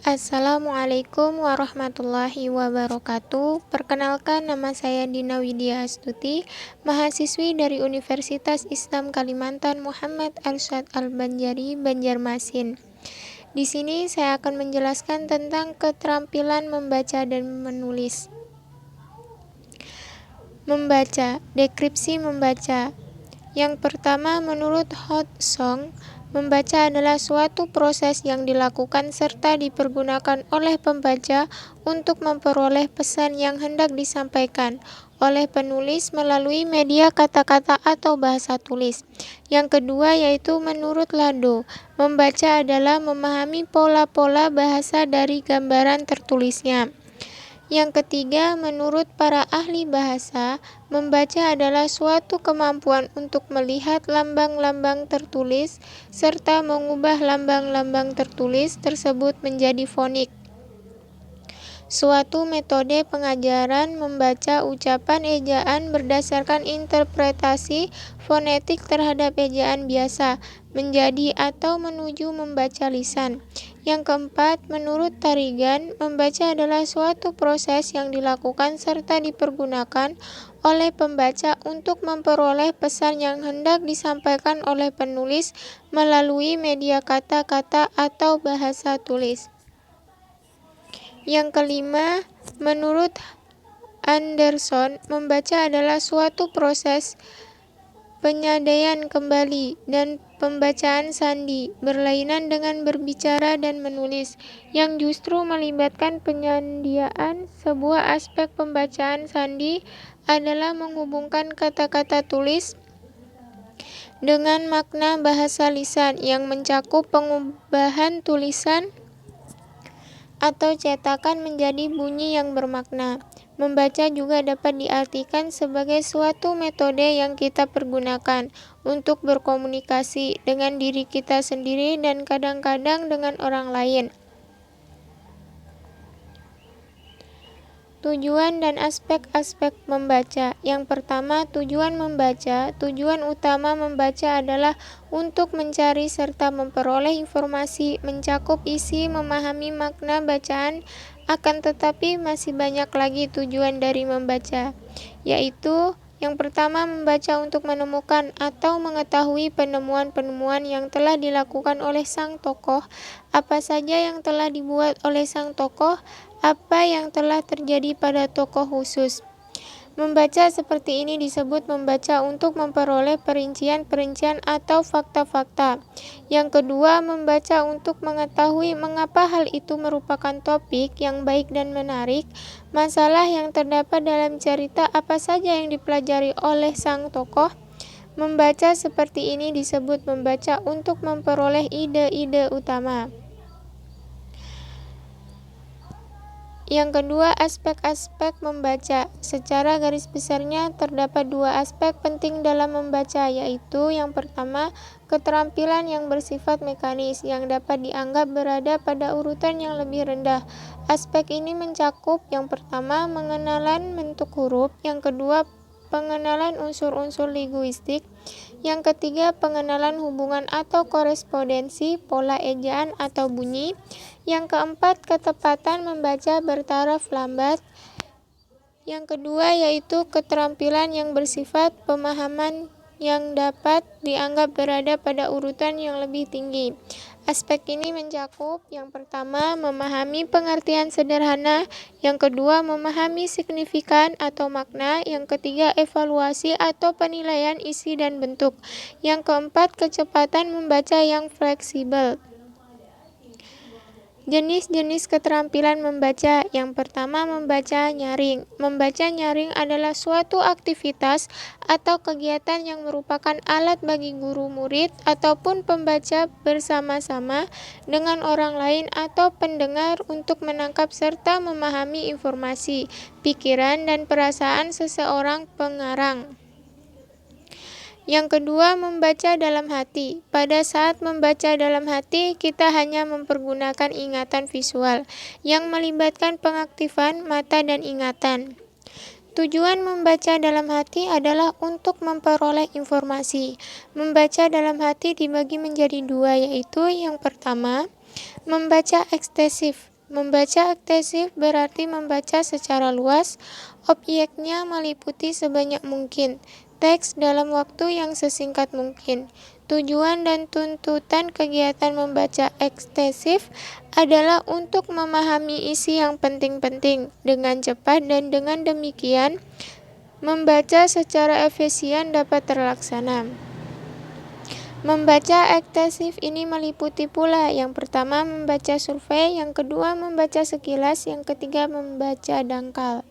Assalamualaikum warahmatullahi wabarakatuh. Perkenalkan, nama saya Dina Widya Astuti, mahasiswi dari Universitas Islam Kalimantan Muhammad Arsyad Al-Banjari, Banjarmasin. Di sini saya akan menjelaskan tentang keterampilan membaca dan menulis. Membaca, deskripsi membaca. Yang pertama, menurut Hodgson, membaca adalah suatu proses yang dilakukan serta dipergunakan oleh pembaca untuk memperoleh pesan yang hendak disampaikan oleh penulis melalui media kata-kata atau bahasa tulis. Yang kedua yaitu menurut Lado, membaca adalah memahami pola-pola bahasa dari gambaran tertulisnya. Yang ketiga, menurut para ahli bahasa, membaca adalah suatu kemampuan untuk melihat lambang-lambang tertulis serta mengubah lambang-lambang tertulis tersebut menjadi fonik. Suatu metode pengajaran membaca ucapan ejaan berdasarkan interpretasi fonetik terhadap ejaan biasa, menjadi atau menuju membaca lisan. Yang keempat, menurut Tarigan, membaca adalah suatu proses yang dilakukan serta dipergunakan oleh pembaca untuk memperoleh pesan yang hendak disampaikan oleh penulis melalui media kata-kata atau bahasa tulis. Yang kelima, menurut Anderson, membaca adalah suatu proses penyadaian kembali dan pembacaan sandi, berlainan dengan berbicara dan menulis, yang justru melibatkan penyandaian. Sebuah aspek pembacaan sandi adalah menghubungkan kata-kata tulis dengan makna bahasa lisan yang mencakup pengubahan tulisan atau cetakan menjadi bunyi yang bermakna. Membaca juga dapat diartikan sebagai suatu metode yang kita pergunakan untuk berkomunikasi dengan diri kita sendiri dan kadang-kadang dengan orang lain. Tujuan dan aspek-aspek membaca. Yang pertama, tujuan membaca. Tujuan utama membaca adalah untuk mencari serta memperoleh informasi, mencakup isi, memahami makna bacaan. Akan tetapi masih banyak lagi tujuan dari membaca, yaitu yang pertama, membaca untuk menemukan atau mengetahui penemuan-penemuan yang telah dilakukan oleh sang tokoh, apa saja yang telah dibuat oleh sang tokoh, apa yang telah terjadi pada tokoh khusus. Membaca seperti ini disebut membaca untuk memperoleh perincian-perincian atau fakta-fakta. Yang kedua, membaca untuk mengetahui mengapa hal itu merupakan topik yang baik dan menarik, masalah yang terdapat dalam cerita apa saja yang dipelajari oleh sang tokoh. Membaca seperti ini disebut membaca untuk memperoleh ide-ide utama. Yang kedua, aspek-aspek membaca. Secara garis besarnya terdapat dua aspek penting dalam membaca, yaitu yang pertama, keterampilan yang bersifat mekanis yang dapat dianggap berada pada urutan yang lebih rendah. Aspek ini mencakup yang pertama, pengenalan bentuk huruf, yang kedua, pengenalan unsur-unsur linguistik, yang ketiga, pengenalan hubungan atau korespondensi, pola ejaan atau bunyi, yang keempat, ketepatan membaca bertaraf lambat. Yang kedua yaitu keterampilan yang bersifat pemahaman yang dapat dianggap berada pada urutan yang lebih tinggi. Aspek ini mencakup yang pertama, memahami pengertian sederhana, yang kedua, memahami signifikan atau makna, yang ketiga, evaluasi atau penilaian isi dan bentuk, yang keempat, kecepatan membaca yang fleksibel. Jenis-jenis keterampilan membaca. Yang pertama, membaca nyaring. Membaca nyaring adalah suatu aktivitas atau kegiatan yang merupakan alat bagi guru murid ataupun pembaca bersama-sama dengan orang lain atau pendengar untuk menangkap serta memahami informasi, pikiran, dan perasaan seseorang pengarang. Yang kedua, membaca dalam hati. Pada saat membaca dalam hati, kita hanya mempergunakan ingatan visual yang melibatkan pengaktifan mata dan ingatan. Tujuan membaca dalam hati adalah untuk memperoleh informasi. Membaca dalam hati dibagi menjadi dua, yaitu yang pertama, membaca ekstensif. Membaca ekstensif berarti membaca secara luas, objeknya meliputi sebanyak mungkin, teks dalam waktu yang sesingkat mungkin. Tujuan dan tuntutan kegiatan membaca ekstensif adalah untuk memahami isi yang penting-penting dengan cepat dan dengan demikian membaca secara efisien dapat terlaksana. Membaca ekstensif ini meliputi pula yang pertama membaca survei, yang kedua membaca sekilas, yang ketiga membaca dangkal.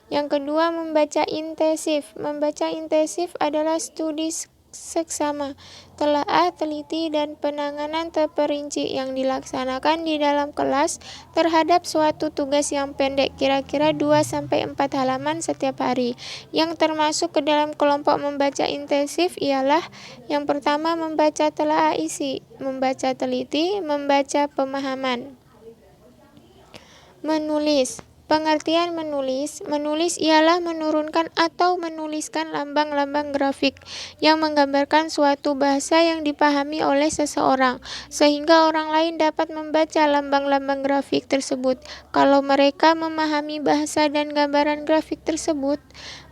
Yang kedua membaca intensif. Membaca intensif adalah studi seksama, telaah, teliti, dan penanganan terperinci yang dilaksanakan di dalam kelas terhadap suatu tugas yang pendek, kira-kira 2-4 halaman setiap hari. Yang termasuk ke dalam kelompok membaca intensif ialah yang pertama membaca telaah isi, membaca teliti, membaca pemahaman. Menulis. Pengertian menulis. Menulis ialah menurunkan atau menuliskan lambang-lambang grafik yang menggambarkan suatu bahasa yang dipahami oleh seseorang, sehingga orang lain dapat membaca lambang-lambang grafik tersebut. Kalau mereka memahami bahasa dan gambaran grafik tersebut,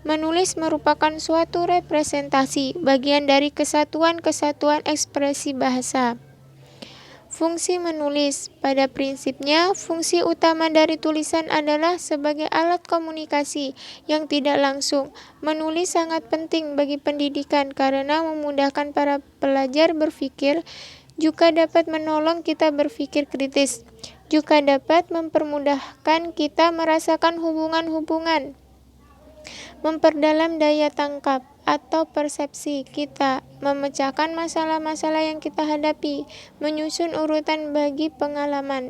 menulis merupakan suatu representasi, bagian dari kesatuan-kesatuan ekspresi bahasa. Fungsi menulis. Pada prinsipnya, fungsi utama dari tulisan adalah sebagai alat komunikasi yang tidak langsung. Menulis sangat penting bagi pendidikan karena memudahkan para pelajar berpikir, juga dapat menolong kita berpikir kritis, juga dapat mempermudahkan kita merasakan hubungan-hubungan, memperdalam daya tangkap atau persepsi kita, memecahkan masalah-masalah yang kita hadapi, menyusun urutan bagi pengalaman.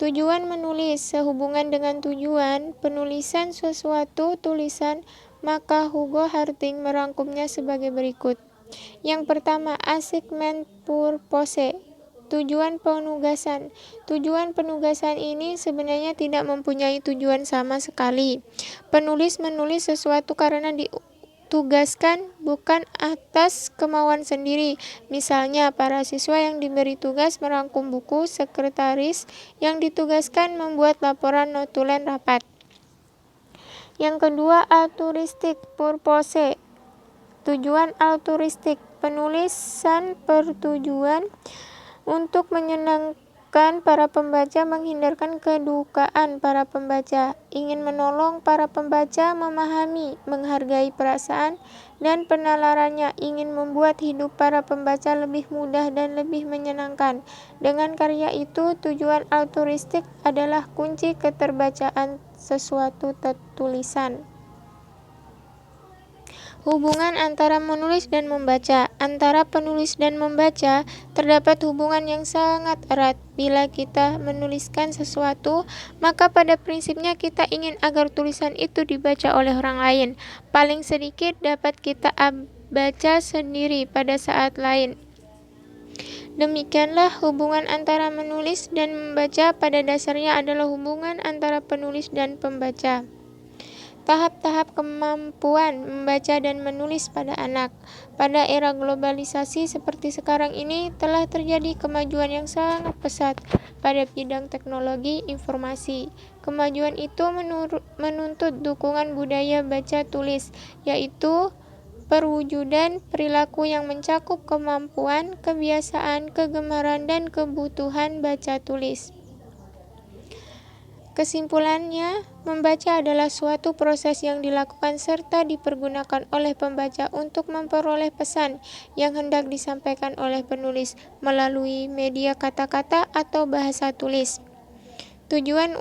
Tujuan menulis. Sehubungan dengan tujuan penulisan sesuatu tulisan, maka Hugo Harting merangkumnya sebagai berikut. Yang pertama, assignment purpose. Tujuan penugasan. Tujuan penugasan ini sebenarnya tidak mempunyai tujuan sama sekali. Penulis menulis sesuatu karena ditugaskan, bukan atas kemauan sendiri. Misalnya, para siswa yang diberi tugas merangkum buku, sekretaris yang ditugaskan membuat laporan notulen rapat. Yang kedua, altruistic purpose. Tujuan altruistik. Penulisan bertujuan untuk menyenangkan para pembaca, menghindarkan kedukaan para pembaca, ingin menolong para pembaca memahami, menghargai perasaan dan penalarannya, ingin membuat hidup para pembaca lebih mudah dan lebih menyenangkan. Dengan karya itu, tujuan altruistik adalah kunci keterbacaan sesuatu tulisan. Hubungan antara menulis dan membaca. Antara penulis dan membaca terdapat hubungan yang sangat erat. Bila kita menuliskan sesuatu, maka pada prinsipnya kita ingin agar tulisan itu dibaca oleh orang lain. Paling sedikit dapat kita baca sendiri pada saat lain. Demikianlah hubungan antara menulis dan membaca pada dasarnya adalah hubungan antara penulis dan pembaca. Tahap-tahap kemampuan membaca dan menulis pada anak. Pada era globalisasi seperti sekarang ini telah terjadi kemajuan yang sangat pesat pada bidang teknologi informasi. Kemajuan itu menuntut dukungan budaya baca tulis, yaitu perwujudan perilaku yang mencakup kemampuan, kebiasaan, kegemaran, dan kebutuhan baca tulis. Kesimpulannya, membaca adalah suatu proses yang dilakukan serta dipergunakan oleh pembaca untuk memperoleh pesan yang hendak disampaikan oleh penulis melalui media kata-kata atau bahasa tulis. Tujuan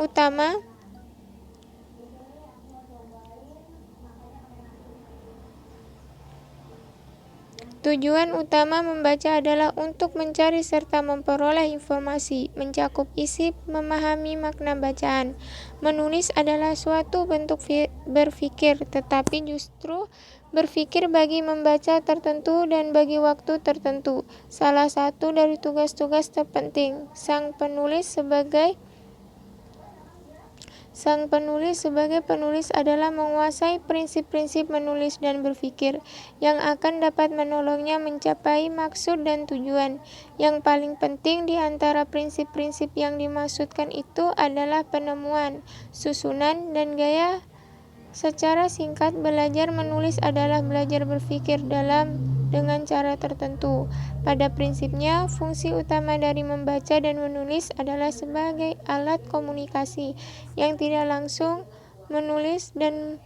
utama membaca adalah untuk mencari serta memperoleh informasi, mencakup isi, memahami makna bacaan. Menulis adalah suatu bentuk berpikir, tetapi justru berpikir bagi membaca tertentu dan bagi waktu tertentu. Salah satu dari tugas-tugas terpenting sang penulis Sang penulis sebagai penulis adalah menguasai prinsip-prinsip menulis dan berpikir yang akan dapat menolongnya mencapai maksud dan tujuan. Yang paling penting di antara prinsip-prinsip yang dimaksudkan itu adalah penemuan, susunan, dan gaya. Secara singkat, belajar menulis adalah belajar berpikir dengan cara tertentu. Pada prinsipnya, fungsi utama dari membaca dan menulis adalah sebagai alat komunikasi yang tidak langsung. Menulis dan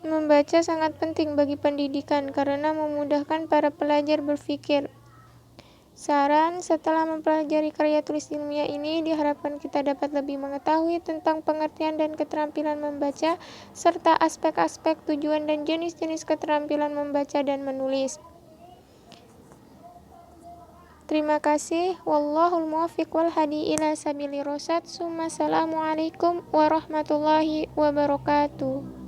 membaca sangat penting bagi pendidikan karena memudahkan para pelajar berpikir. Saran, setelah mempelajari karya tulis ilmiah ini, diharapkan kita dapat lebih mengetahui tentang pengertian dan keterampilan membaca, serta aspek-aspek tujuan dan jenis-jenis keterampilan membaca dan menulis. Terima kasih. Wallahul muwaffiq wal hadi ila sabili rasyad. Assalamualaikum warahmatullahi wabarakatuh.